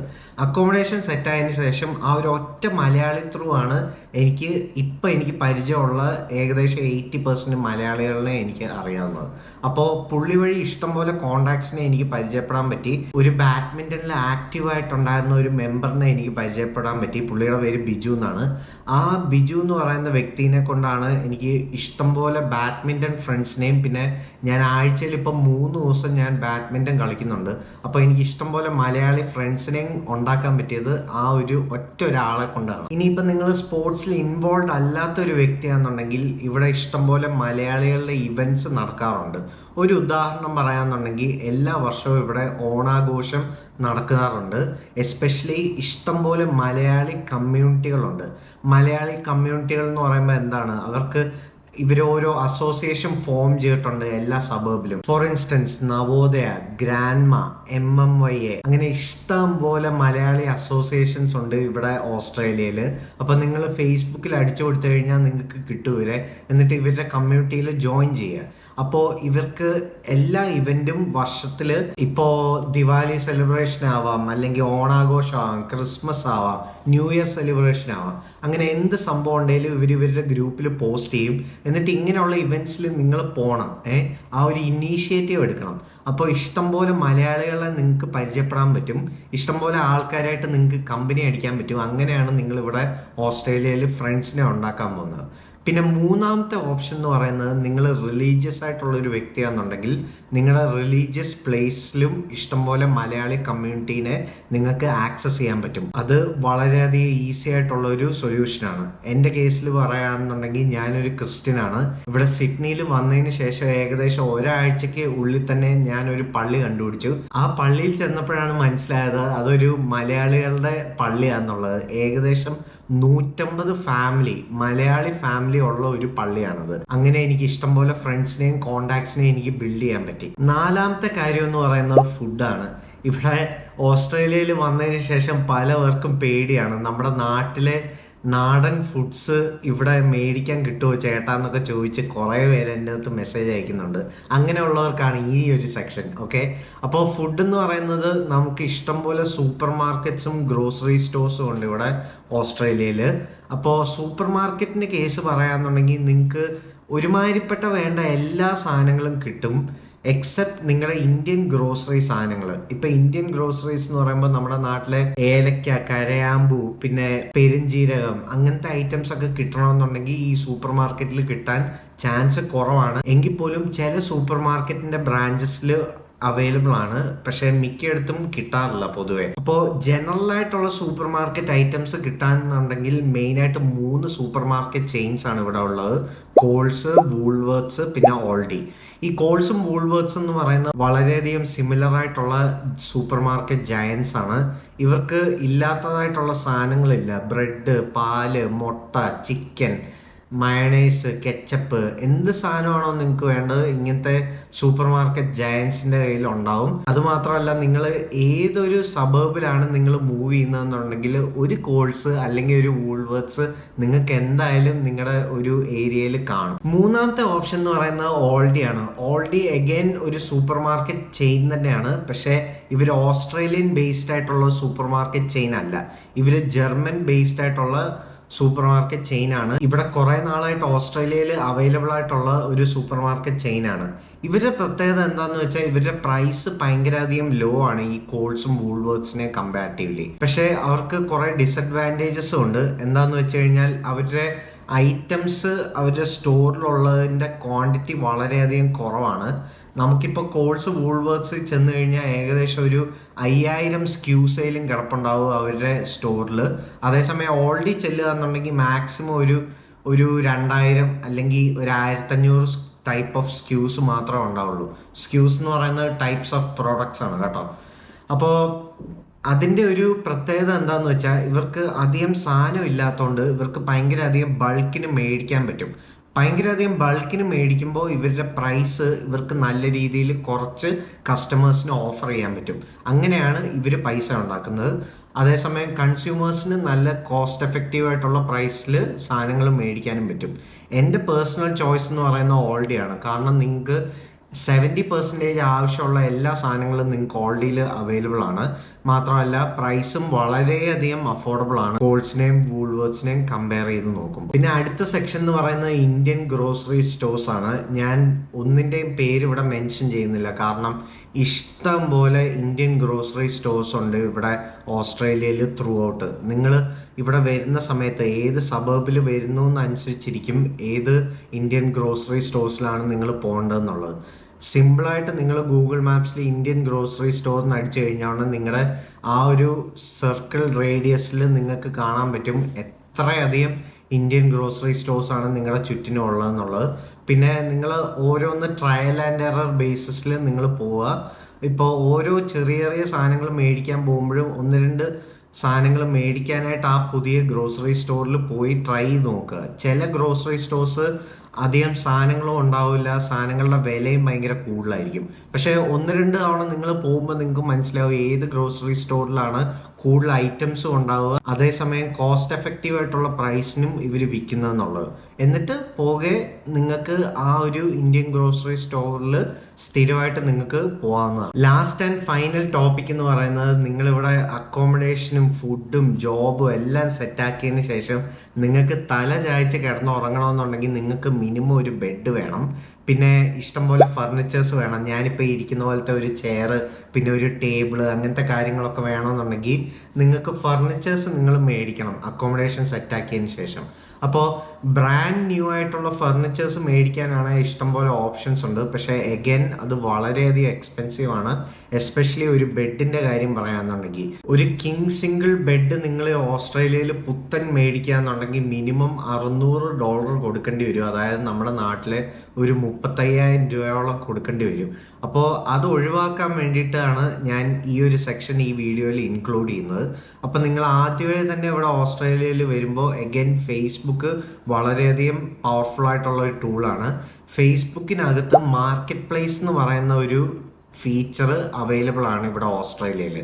അക്കോമഡേഷൻ സെറ്റായതിന് ശേഷം ആ ഒരു ഒറ്റ മലയാളി ത്രൂ ആണ് എനിക്ക് പരിചയമുള്ള ഏകദേശം 80% മലയാളികളെ എനിക്ക് അറിയാവുന്നത്. അപ്പോൾ പുള്ളി വഴി ഇഷ്ടംപോലെ കോണ്ടാക്ട്സിനെ എനിക്ക് പരിചയപ്പെടാൻ പറ്റി. ഒരു ബാഡ്മിൻ്റണിൽ ആക്റ്റീവായിട്ടുണ്ടായിരുന്ന ഒരു മെമ്പറിനെ എനിക്ക് പരിചയപ്പെടാൻ പറ്റി. പുള്ളിയുടെ പേര് ബിജു എന്നാണ്. ആ ബിജു എന്ന് പറയുന്ന വ്യക്തിനെ കൊണ്ടാണ് എനിക്ക് ഇഷ്ടംപോലെ ബാഡ്മിൻ്റൺ ഫ്രണ്ട്സിനെയും, പിന്നെ ഞാൻ ആഴ്ചയിൽ ഇപ്പം 3 ദിവസം ഞാൻ ബാഡ്മിൻ്റൺ കളിക്കുന്നുണ്ട്. അപ്പോൾ എനിക്ക് ഇഷ്ടംപോലെ മലയാളി ഫ്രണ്ട്സിനെയും ഉണ്ടാക്കാൻ പറ്റിയത് ആ ഒരു ഒറ്റ ഒരാളെ കൊണ്ടാണ്. ഇനിയിപ്പം നിങ്ങൾ സ്പോർട്സിൽ ഇൻവോൾവ് അല്ലാത്തൊരു വ്യക്തിയാണെന്നുണ്ടെങ്കിൽ ഇവിടെ ഇഷ്ടംപോലെ മലയാളികളുടെ ഇവൻറ്റ്സ് നടക്കാറുണ്ട്. ഒരു ഉദാഹരണം പറയാന്നുണ്ടെങ്കിൽ എല്ലാ വർഷവും ഇവിടെ ഓണാഘോഷം നടക്കാറുണ്ട്. എസ്പെഷ്യലി ഇഷ്ടംപോലെ മലയാളി കമ്മ്യൂണിറ്റികളുണ്ട്. മലയാളി കമ്മ്യൂണിറ്റികൾ എന്ന് പറയുമ്പോൾ എന്താണ്, അവർക്ക് ഓരോ അസോസിയേഷൻ ഫോം ചെയ്തിട്ടുണ്ട് എല്ലാ സബർബിലും. For instance Navodaya, grandma, MMYA, അങ്ങനെ ഇഷ്ടം പോലെ മലയാളി അസോസിയേഷൻസ് ഉണ്ട് ഇവിടെ ഓസ്ട്രേലിയയിൽ. അപ്പം നിങ്ങൾ ഫേസ്ബുക്കിൽ അടിച്ചു കൊടുത്തു കഴിഞ്ഞാൽ നിങ്ങൾക്ക് കിട്ടും ഇവരെ. എന്നിട്ട് ഇവരുടെ കമ്മ്യൂണിറ്റിയിൽ ജോയിൻ ചെയ്യുക. അപ്പോൾ ഇവർക്ക് എല്ലാ ഇവൻറ്റും വർഷത്തിൽ ഇപ്പോൾ ദിവാലി സെലിബ്രേഷൻ ആവാം, അല്ലെങ്കിൽ ഓണാഘോഷം ആവാം, ക്രിസ്മസ് ആവാം, ന്യൂ ഇയർ സെലിബ്രേഷൻ ആവാം, അങ്ങനെ എന്ത് സംഭവം ഉണ്ടെങ്കിലും ഇവരുടെ ഗ്രൂപ്പിൽ പോസ്റ്റ് ചെയ്യും. എന്നിട്ട് ഇങ്ങനെയുള്ള ഇവൻറ്റ്സിൽ നിങ്ങൾ പോകണം, ആ ഒരു ഇനീഷ്യേറ്റീവ് എടുക്കണം. അപ്പോൾ ഇഷ്ടംപോലെ മലയാളികളെ നിങ്ങൾക്ക് പരിചയപ്പെടാൻ പറ്റും, ഇഷ്ടംപോലെ ആൾക്കാരായിട്ട് നിങ്ങൾക്ക് കമ്പനി അടിക്കാൻ പറ്റും. അങ്ങനെയാണ് നിങ്ങളിവിടെ ഓസ്ട്രേലിയയിൽ ഫ്രണ്ട്സിനെ ഉണ്ടാക്കാൻ പോകുന്നത്. പിന്നെ മൂന്നാമത്തെ ഓപ്ഷൻ എന്ന് പറയുന്നത്, നിങ്ങൾ റിലീജിയസ് ആയിട്ടുള്ള ഒരു വ്യക്തിയാണെന്നുണ്ടെങ്കിൽ നിങ്ങളുടെ റിലീജിയസ് പ്ലേസിലും ഇഷ്ടംപോലെ മലയാളി കമ്മ്യൂണിറ്റീനെ നിങ്ങൾക്ക് ആക്സസ് ചെയ്യാൻ പറ്റും. അത് വളരെയധികം ഈസി ആയിട്ടുള്ള ഒരു സൊല്യൂഷനാണ്. എൻ്റെ കേസിൽ പറയുകയാണെന്നുണ്ടെങ്കിൽ ഞാനൊരു ക്രിസ്ത്യനാണ്. ഇവിടെ സിഡ്നിയിൽ വന്നതിന് ശേഷം ഏകദേശം ഒരാഴ്ചയ്ക്ക് ഉള്ളിൽ തന്നെ ഞാനൊരു പള്ളി കണ്ടുപിടിച്ചു. ആ പള്ളിയിൽ ചെന്നപ്പോഴാണ് മനസ്സിലായത് അതൊരു മലയാളികളുടെ പള്ളിയാണെന്നുള്ളത്. ഏകദേശം 150 ഫാമിലി, മലയാളി ഫാമിലി ഉള്ള ഒരു പള്ളിയാണത്. അങ്ങനെ എനിക്ക് ഇഷ്ടംപോലെ ഫ്രണ്ട്സിനെയും കോണ്ടാക്ട്സിനെയും എനിക്ക് ബിൽഡ് ചെയ്യാൻ പറ്റി. 4-മത്തെ കാര്യം എന്ന് പറയുന്നത് ഫുഡാണ്. ഇവിടെ ഓസ്ട്രേലിയയിൽ വന്നതിന് ശേഷം പലവർക്കും പേടിയാണ്, നമ്മുടെ നാടൻ ഫുഡ്സ് ഇവിടെ മേടിക്കാൻ കിട്ടുമോ ചേട്ടാന്നൊക്കെ ചോദിച്ച് കുറേ പേര് എൻ്റെ അടുത്ത് മെസ്സേജ് അയക്കുന്നുണ്ട്. അങ്ങനെയുള്ളവർക്കാണ് ഈ ഒരു സെക്ഷൻ. ഓക്കെ, അപ്പോൾ ഫുഡ് എന്ന് പറയുന്നത് നമുക്ക് ഇഷ്ടംപോലെ സൂപ്പർ മാർക്കറ്റ്സും ഗ്രോസറി സ്റ്റോഴ്സും ഉണ്ട് ഇവിടെ ഓസ്ട്രേലിയയിൽ. അപ്പോൾ സൂപ്പർ മാർക്കറ്റിൻ്റെ കേസ് പറയാന്നുണ്ടെങ്കിൽ നിങ്ങൾക്ക് ഒരുമാതിരിപ്പെട്ട വേണ്ട എല്ലാ സാധനങ്ങളും കിട്ടും, എക്സെപ്റ്റ് നിങ്ങളുടെ ഇന്ത്യൻ ഗ്രോസറി സാധനങ്ങൾ. ഇപ്പൊ ഇന്ത്യൻ ഗ്രോസറീസ് എന്ന് പറയുമ്പോൾ നമ്മുടെ നാട്ടിലെ ഏലക്ക, കരയാമ്പൂ, പിന്നെ പെരുംജീരകം, അങ്ങനത്തെ ഐറ്റംസ് ഒക്കെ കിട്ടണമെന്നുണ്ടെങ്കിൽ ഈ സൂപ്പർ മാർക്കറ്റിൽ കിട്ടാൻ ചാൻസ് കുറവാണ്. എങ്കിൽ പോലും ചില സൂപ്പർ മാർക്കറ്റിന്റെ ബ്രാഞ്ചസിൽ അവൈലബിൾ ആണ്, പക്ഷെ മിക്കയിടത്തും കിട്ടാറില്ല പൊതുവെ. അപ്പോൾ ജനറൽ ആയിട്ടുള്ള സൂപ്പർ മാർക്കറ്റ് ഐറ്റംസ് കിട്ടാന്നുണ്ടെങ്കിൽ മെയിനായിട്ട് 3 സൂപ്പർ മാർക്കറ്റ് ചെയിൻസ് ആണ് ഇവിടെ ഉള്ളത്: കോൾസ്, വൂൾവേർട്സ്, പിന്നെ ഓൾഡി. ഈ കോൾസും വൂൾവേർട്സ് എന്ന് പറയുന്നത് വളരെയധികം സിമിലർ ആയിട്ടുള്ള സൂപ്പർ മാർക്കറ്റ് ജയൻസ് ആണ്. ഇവർക്ക് ഇല്ലാത്തതായിട്ടുള്ള സാധനങ്ങളില്ല. ബ്രെഡ്, പാല്, മുട്ട, ചിക്കൻ, മയണൈസ്, കെച്ചപ്പ്, എന്ത് സാധനമാണോ നിങ്ങൾക്ക് വേണ്ടത് ഇങ്ങനത്തെ സൂപ്പർ മാർക്കറ്റ് ജയൻസിന്റെ കയ്യിൽ ഉണ്ടാവും. അതുമാത്രമല്ല, നിങ്ങൾ ഏതൊരു സബർബിലാണ് നിങ്ങൾ മൂവ് ചെയ്യുന്നതെന്നുണ്ടെങ്കിൽ ഒരു കോൾസ് അല്ലെങ്കിൽ ഒരു വൂൾവേർട്സ് നിങ്ങൾക്ക് എന്തായാലും നിങ്ങളുടെ ഒരു ഏരിയയിൽ കാണും. 3-മത്തെ ഓപ്ഷൻ എന്ന് പറയുന്നത് ഓൾഡി ആണ്. ഓൾഡി അഗൈൻ ഒരു സൂപ്പർ മാർക്കറ്റ് ചെയിൻ തന്നെയാണ്, പക്ഷേ ഇവർ ഓസ്ട്രേലിയൻ ബേസ്ഡ് ആയിട്ടുള്ള സൂപ്പർ മാർക്കറ്റ് ചെയിൻ അല്ല. ഇവർ ജർമ്മൻ ബേസ്ഡ് ആയിട്ടുള്ള സൂപ്പർ മാർക്കറ്റ് ചെയിൻ ആണ്. ഇവിടെ കുറെ നാളായിട്ട് ഓസ്ട്രേലിയയിൽ അവൈലബിൾ ആയിട്ടുള്ള ഒരു സൂപ്പർ മാർക്കറ്റ് ചെയിൻ ആണ്. ഇവരുടെ പ്രത്യേകത എന്താന്ന് വെച്ചാൽ ഇവരുടെ പ്രൈസ് ഭയങ്കര അധികം ലോ ആണ് ഈ കോൾസും വൂൾവർട്സിനെ കമ്പാരിറ്റീവ്ലി. പക്ഷേ അവർക്ക് കുറെ ഡിസഡ്വാൻറ്റേജസും ഉണ്ട്. എന്താന്ന് വെച്ച് കഴിഞ്ഞാൽ അവരുടെ ഐറ്റംസ് അവരുടെ സ്റ്റോറിലുള്ളതിൻ്റെ ക്വാണ്ടിറ്റി വളരെയധികം കുറവാണ്. നമുക്കിപ്പോൾ കോൾസ് വൂൾവർട്സിൽ ചെന്ന് കഴിഞ്ഞാൽ ഏകദേശം ഒരു 5000 സ്ക്യൂസയിലും കിടപ്പുണ്ടാവും അവരുടെ സ്റ്റോറിൽ. അതേസമയം ഓൾഡി ചെല്ലുക എന്നുണ്ടെങ്കിൽ മാക്സിമം ഒരു 2000 അല്ലെങ്കിൽ ഒരു 1500 ടൈപ്പ് ഓഫ് സ്ക്യൂസ് മാത്രമേ ഉണ്ടാവുള്ളൂ. സ്ക്യൂസ് എന്ന് പറയുന്നത് ടൈപ്സ് ഓഫ് പ്രോഡക്ട്സ് ആണ് കേട്ടോ. അപ്പോൾ അതിൻ്റെ ഒരു പ്രത്യേകത എന്താണെന്ന് വെച്ചാൽ ഇവർക്ക് അധികം സാധനം ഇല്ലാത്തതുകൊണ്ട് ഇവർക്ക് ഭയങ്കര അധികം ബൾക്കിന് മേടിക്കാൻ പറ്റും. ഭയങ്കര അധികം ബൾക്കിന് മേടിക്കുമ്പോൾ ഇവരുടെ പ്രൈസ് ഇവർക്ക് നല്ല രീതിയിൽ കുറച്ച് കസ്റ്റമേഴ്സിന് ഓഫർ ചെയ്യാൻ പറ്റും. അങ്ങനെയാണ് ഇവർ പൈസ ഉണ്ടാക്കുന്നത്. അതേസമയം കൺസ്യൂമേഴ്സിന് നല്ല കോസ്റ്റ് എഫക്റ്റീവ് ആയിട്ടുള്ള പ്രൈസിൽ സാധനങ്ങൾ മേടിക്കാനും പറ്റും. എൻ്റെ പേഴ്സണൽ ചോയ്സ് എന്ന് പറയുന്നത് ഓൾഡിയാണ്. കാരണം നിങ്ങൾക്ക് 70% ആവശ്യമുള്ള എല്ലാ സാധനങ്ങളും നിങ്ങൾക്ക് ഓൾഡിയിൽ അവൈലബിൾ ആണ്. മാത്രമല്ല പ്രൈസും വളരെയധികം അഫോർഡബിൾ ആണ് കോൾസിനെയും വൂൾവേർട്സിനെയും കമ്പയർ ചെയ്ത് നോക്കുമ്പോൾ. പിന്നെ അടുത്ത സെക്ഷൻ എന്ന് പറയുന്നത് ഇന്ത്യൻ ഗ്രോസറി സ്റ്റോഴ്സ് ആണ്. ഞാൻ ഒന്നിൻ്റെയും പേര് ഇവിടെ മെൻഷൻ ചെയ്യുന്നില്ല, കാരണം ഇഷ്ടം പോലെ ഇന്ത്യൻ ഗ്രോസറി സ്റ്റോഴ്സ് ഉണ്ട് ഇവിടെ ഓസ്ട്രേലിയയിൽ ത്രൂ ഔട്ട്. നിങ്ങൾ ഇവിടെ വരുന്ന സമയത്ത് ഏത് സബർബിൽ വരുന്നു എന്നനുസരിച്ചിരിക്കും ഏത് ഇന്ത്യൻ ഗ്രോസറി സ്റ്റോഴ്സിലാണ് നിങ്ങൾ പോകേണ്ടതെന്നുള്ളത്. സിമ്പിളായിട്ട് നിങ്ങൾ ഗൂഗിൾ മാപ്സിൽ ഇന്ത്യൻ ഗ്രോസറി സ്റ്റോർ എന്ന് അടിച്ചു കഴിഞ്ഞാൽ നിങ്ങളുടെ ആ ഒരു സർക്കിൾ റേഡിയസിൽ നിങ്ങൾക്ക് കാണാൻ പറ്റും എത്രയധികം ഇന്ത്യൻ ഗ്രോസറി സ്റ്റോഴ്സ് ആണ് നിങ്ങളുടെ ചുറ്റിനും ഉള്ളതെന്നുള്ളത്. പിന്നെ നിങ്ങൾ ഓരോന്ന് ട്രയൽ ആൻഡ് എറർ ബേസിസിൽ നിങ്ങൾ പോവുക. ഇപ്പോൾ ഓരോ ചെറിയ ചെറിയ സാധനങ്ങൾ മേടിക്കാൻ പോകുമ്പോഴും 1-2 സാധനങ്ങൾ മേടിക്കാനായിട്ട് ആ പുതിയ ഗ്രോസറി സ്റ്റോറിൽ പോയി ട്രൈ ചെയ്ത് നോക്കുക. ചില ഗ്രോസറി സ്റ്റോഴ്സ് അധികം സാധനങ്ങളും ഉണ്ടാവില്ല, സാധനങ്ങളുടെ വിലയും ഭയങ്കര കൂടുതലായിരിക്കും. പക്ഷേ 1-2 തവണ നിങ്ങൾ പോകുമ്പോൾ നിങ്ങൾക്ക് മനസ്സിലാവും ഏത് ഗ്രോസറി സ്റ്റോറിലാണ് കൂടുതൽ ഐറ്റംസും ഉണ്ടാവുക, അതേസമയം കോസ്റ്റ് എഫക്റ്റീവ് ആയിട്ടുള്ള പ്രൈസിനും ഇവർ വിൽക്കുന്നതെന്നുള്ളത്. എന്നിട്ട് പോകെ നിങ്ങൾക്ക് ആ ഒരു ഇന്ത്യൻ ഗ്രോസറി സ്റ്റോറിൽ സ്ഥിരമായിട്ട് നിങ്ങൾക്ക് പോകാവുന്നതാണ്. ലാസ്റ്റ് ആൻഡ് ഫൈനൽ ടോപ്പിക് എന്ന് പറയുന്നത് നിങ്ങളിവിടെ അക്കോമഡേഷനും ഫുഡും ജോബും എല്ലാം സെറ്റാക്കിയതിന് ശേഷം നിങ്ങൾക്ക് തല ചായ്ച്ച് കിടന്നുറങ്ങണമെന്നുണ്ടെങ്കിൽ നിങ്ങൾക്ക് മിനിമം ഒരു ബെഡ് വേണം, പിന്നെ ഇഷ്ടംപോലെ ഫർണിച്ചേഴ്സ് വേണം. ഞാനിപ്പോൾ ഇരിക്കുന്ന പോലത്തെ ഒരു ചെയർ, പിന്നെ ഒരു ടേബിള്, അങ്ങനത്തെ കാര്യങ്ങളൊക്കെ വേണമെന്നുണ്ടെങ്കിൽ നിങ്ങൾക്ക് ഫർണിച്ചേഴ്സ് നിങ്ങൾ മേടിക്കണം അക്കോമഡേഷൻ സെറ്റാക്കിയതിന് ശേഷം. അപ്പോൾ ബ്രാൻഡ് ന്യൂ ആയിട്ടുള്ള ഫർണിച്ചേഴ്സ് മേടിക്കാനാണ് ഇഷ്ടംപോലെ ഓപ്ഷൻസ് ഉണ്ട്. പക്ഷേ എഗൈൻ അത് വളരെയധികം എക്സ്പെൻസീവ് ആണ്. എസ്പെഷ്യലി ഒരു ബെഡിൻ്റെ കാര്യം പറയാന്നുണ്ടെങ്കിൽ ഒരു കിങ് സിംഗിൾ ബെഡ് നിങ്ങൾ ഓസ്ട്രേലിയയിൽ പുത്തൻ മേടിക്കുക എന്നുണ്ടെങ്കിൽ മിനിമം $600 കൊടുക്കേണ്ടി വരും. അതായത് നമ്മുടെ നാട്ടിലെ ഒരു 35,000 രൂപയോളം കൊടുക്കേണ്ടി വരും. അപ്പോൾ അത് ഒഴിവാക്കാൻ വേണ്ടിയിട്ടാണ് ഞാൻ ഈ ഒരു സെക്ഷൻ ഈ വീഡിയോയിൽ ഇൻക്ലൂഡ് ചെയ്യുന്നത്. അപ്പോൾ നിങ്ങൾ ആദ്യമേ തന്നെ ഇവിടെ ഓസ്ട്രേലിയയിൽ വരുമ്പോൾ എഗൈൻ ഫേസ്ബുക്ക് വളരെയധികം പവർഫുൾ ആയിട്ടുള്ള ഒരു ടൂളാണ്. ഫേസ്ബുക്കിനകത്ത് മാർക്കറ്റ് പ്ലേസ് എന്ന് പറയുന്ന ഒരു ഫീച്ചർ അവൈലബിൾ ആണ് ഇവിടെ ഓസ്ട്രേലിയയിൽ.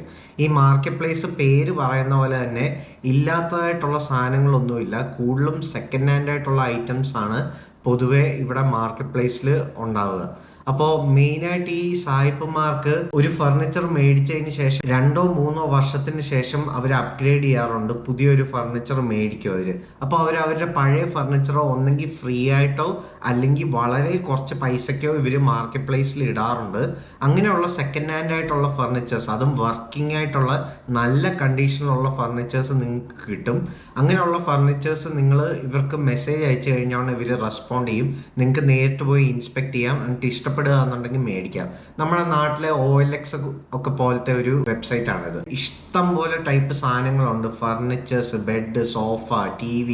ഈ മാർക്കറ്റ് പ്ലേസ് പേര് പറയുന്ന പോലെ തന്നെ ഇല്ലാത്തതായിട്ടുള്ള സാധനങ്ങളൊന്നുമില്ല, കൂടുതലും സെക്കൻഡ് ഹാൻഡ് ആയിട്ടുള്ള ഐറ്റംസ് ആണ് പൊതുവെ ഇവിടെ മാർക്കറ്റ് പ്ലേസിൽ ഉണ്ടാവുക. അപ്പോൾ മെയിനായിട്ട് ഈ സായിപ്പന്മാർക്ക് ഒരു ഫർണിച്ചർ മേടിച്ചതിന് ശേഷം 2-3 വർഷത്തിന് ശേഷം അവർ അപ്ഗ്രേഡ് ചെയ്യാറുണ്ട്, പുതിയൊരു ഫർണിച്ചർ മേടിക്കും അവർ. അപ്പോൾ അവർ അവരുടെ പഴയ ഫർണിച്ചറോ ഒന്നെങ്കിൽ ഫ്രീ ആയിട്ടോ അല്ലെങ്കിൽ വളരെ കുറച്ച് പൈസയ്ക്കോ ഇവർ മാർക്കറ്റ് പ്ലേസിൽ ഇടാറുണ്ട്. അങ്ങനെയുള്ള സെക്കൻഡ് ഹാൻഡ് ആയിട്ടുള്ള ഫർണിച്ചേഴ്സ്, അതും വർക്കിംഗ് ആയിട്ടുള്ള നല്ല കണ്ടീഷനിലുള്ള ഫർണിച്ചേഴ്സ് നിങ്ങൾക്ക് കിട്ടും. അങ്ങനെയുള്ള ഫർണിച്ചേഴ്സ് നിങ്ങൾ ഇവർക്ക് മെസ്സേജ് അയച്ചു കഴിഞ്ഞാൽ ഇവർ റെസ്പോണ്ട് ചെയ്യും. നിങ്ങൾക്ക് നേരിട്ട് പോയി ഇൻസ്പെക്ട് ചെയ്യാം, എന്നിട്ട് ഇഷ്ടപ്പെടുക എന്നുണ്ടെങ്കിൽ മേടിക്കാം. നമ്മുടെ നാട്ടിലെ OLX ഒക്കെ പോലത്തെ ഒരു വെബ്സൈറ്റ് ആണിത്. ഇഷ്ടം പോലെ ടൈപ്പ് സാധനങ്ങളുണ്ട്, ഫർണിച്ചേഴ്സ്, ബെഡ്, സോഫ, TV,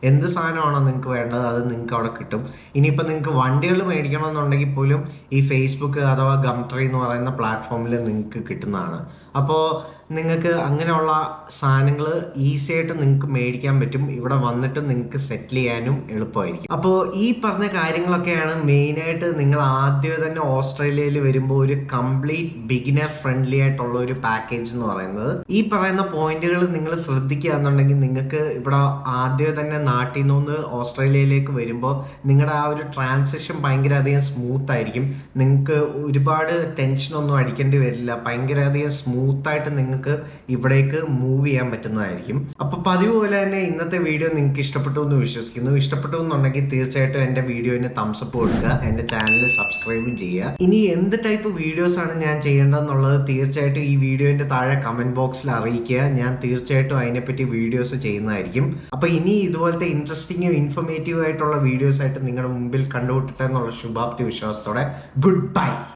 എന്ത് സാധനമാണോ നിങ്ങൾക്ക് വേണ്ടത് അത് നിങ്ങൾക്ക് അവിടെ കിട്ടും. ഇനിയിപ്പോൾ നിങ്ങൾക്ക് വണ്ടികൾ മേടിക്കണമെന്നുണ്ടെങ്കിൽ പോലും ഈ ഫേസ്ബുക്ക് അഥവാ ഗംട്രി എന്ന് പറയുന്ന പ്ലാറ്റ്ഫോമിൽ നിങ്ങൾക്ക് കിട്ടുന്നതാണ്. അപ്പോൾ നിങ്ങൾക്ക് അങ്ങനെയുള്ള സാധനങ്ങൾ ഈസി ആയിട്ട് നിങ്ങൾക്ക് മേടിക്കാൻ പറ്റും. ഇവിടെ വന്നിട്ട് നിങ്ങൾക്ക് സെറ്റിൽ ചെയ്യാനും എളുപ്പമായിരിക്കും. അപ്പോൾ ഈ പറഞ്ഞ കാര്യങ്ങളൊക്കെയാണ് മെയിനായിട്ട് നിങ്ങൾ ആദ്യമേ തന്നെ ഓസ്ട്രേലിയയിൽ വരുമ്പോൾ ഒരു കംപ്ലീറ്റ് ബിഗിനർ ഫ്രണ്ട്ലി ആയിട്ടുള്ള ഒരു പാക്കേജ് എന്ന് പറയുന്നത്. ഈ പറയുന്ന പോയിന്റുകൾ നിങ്ങൾ ശ്രദ്ധിക്കുക എന്നുണ്ടെങ്കിൽ നിങ്ങൾക്ക് ഇവിടെ ആദ്യമേ തന്നെ നാട്ടിൽ നിന്ന് ഓസ്ട്രേലിയയിലേക്ക് വരുമ്പോൾ നിങ്ങളുടെ ആ ഒരു ട്രാൻസിഷൻ ഭയങ്കര അധികം സ്മൂത്ത് ആയിരിക്കും. നിങ്ങൾക്ക് ഒരുപാട് ടെൻഷനൊന്നും അടിക്കേണ്ടി വരില്ല. ഭയങ്കര അധികം സ്മൂത്തായിട്ട് നിങ്ങൾക്ക് നിങ്ങൾക്ക് ഇവിടേക്ക് മൂവ് ചെയ്യാൻ പറ്റുന്നതായിരിക്കും. അപ്പൊ പതിവ് പോലെ തന്നെ ഇന്നത്തെ വീഡിയോ നിങ്ങൾക്ക് ഇഷ്ടപ്പെട്ടു എന്ന് വിശ്വസിക്കുന്നു. ഇഷ്ടപ്പെട്ടു എന്നുണ്ടെങ്കിൽ തീർച്ചയായിട്ടും എന്റെ വീഡിയോന് തംസ് അപ്പ് കൊടുക്കുക, എന്റെ ചാനൽ സബ്സ്ക്രൈബും ചെയ്യുക. ഇനി എന്ത് ടൈപ്പ് വീഡിയോസ് ആണ് ഞാൻ ചെയ്യേണ്ടതെന്നുള്ളത് തീർച്ചയായിട്ടും ഈ വീഡിയോന്റെ താഴെ കമന്റ് ബോക്സിൽ അറിയിക്കുക. ഞാൻ തീർച്ചയായിട്ടും അതിനെപ്പറ്റി വീഡിയോസ് ചെയ്യുന്നതായിരിക്കും. അപ്പൊ ഇനി ഇതുപോലത്തെ ഇൻട്രസ്റ്റിംഗും ഇൻഫോർമേറ്റീവ് ആയിട്ടുള്ള വീഡിയോസ് ആയിട്ട് നിങ്ങളുടെ മുമ്പിൽ കണ്ടുമുട്ടട്ടെ എന്നുള്ള ശുഭാപ്തി വിശ്വാസത്തോടെ ഗുഡ് ബൈ.